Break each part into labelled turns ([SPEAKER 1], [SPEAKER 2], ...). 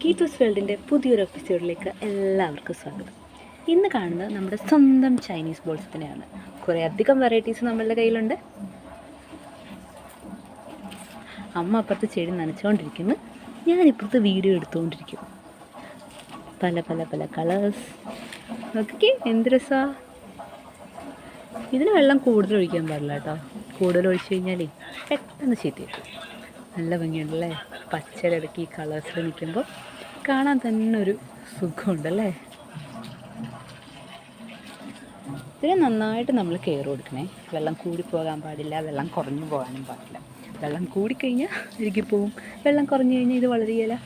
[SPEAKER 1] ഗീതൂസ് വേൾഡിൻ്റെ പുതിയൊരു എപ്പിസോഡിലേക്ക് എല്ലാവർക്കും സ്വാഗതം. ഇന്ന് കാണുന്നത് നമ്മുടെ സ്വന്തം ചൈനീസ് ബോൾസിനെയാണ്. കുറേ അധികം വെറൈറ്റീസ് നമ്മളുടെ കയ്യിലുണ്ട്. അമ്മ അപ്പുറത്ത് ചെടി നനച്ചുകൊണ്ടിരിക്കുന്നു, ഞാനിപ്പുറത്ത് വീഡിയോ എടുത്തുകൊണ്ടിരിക്കും. പല പല പല കളേഴ്സ് നോക്കിക്കേ, എന്ത് രസമാണ്. ഇതിന് വെള്ളം കൂടുതൽ ഒഴിക്കാൻ പാടില്ല കേട്ടോ. കൂടുതൽ ഒഴിച്ചു കഴിഞ്ഞാലേ പെട്ടെന്ന് ചീത്തയിട്ടു. നല്ല ഭംഗിയുണ്ടല്ലേ, പച്ചയിലിടയ്ക്ക് ഈ കളേഴ്സിൽ നിൽക്കുമ്പോൾ കാണാൻ തന്നെ ഒരു സുഖമുണ്ടല്ലേ. ഇതിന് നന്നായിട്ട് നമ്മൾ കെയർ കൊടുക്കണേ. വെള്ളം കൂടിപ്പോകാൻ പാടില്ല, വെള്ളം കുറഞ്ഞു പോകാനും പാടില്ല. വെള്ളം കൂടിക്കഴിഞ്ഞാൽ ഇരിക്കി പോവും, വെള്ളം കുറഞ്ഞു കഴിഞ്ഞാൽ ഇത് വളരുകയില്ല.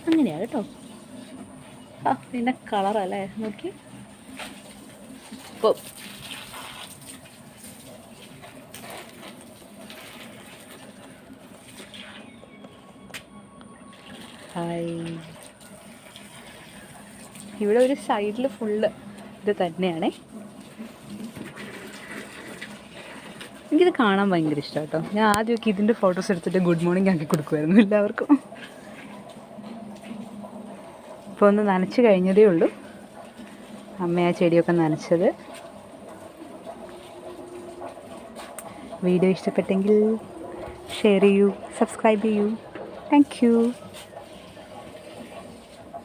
[SPEAKER 1] അങ്ങനെയാണ് കേട്ടോ. പിന്നെ കളറല്ലേ, നോക്കി. ഇപ്പോൾ ഇവിടെ ഒരു സൈഡിൽ ഫുള്ള് ഇത് തന്നെയാണേ. എനിക്കിത് കാണാൻ ഭയങ്കര ഇഷ്ടം കേട്ടോ. ഞാൻ ആദ്യമൊക്കെ ഇതിൻ്റെ ഫോട്ടോസ് എടുത്തിട്ട് ഗുഡ് മോർണിംഗ് ആക്കി കൊടുക്കുമായിരുന്നു എല്ലാവർക്കും. ഇപ്പോൾ ഒന്ന് നനച്ച് കഴിഞ്ഞതേ ഉള്ളൂ. അമ്മ ആ ചെടിയൊക്കെ നനച്ചത്. വീഡിയോ ഇഷ്ടപ്പെട്ടെങ്കിൽ ഷെയർ ചെയ്യൂ, സബ്സ്ക്രൈബ് ചെയ്യൂ. Thank you.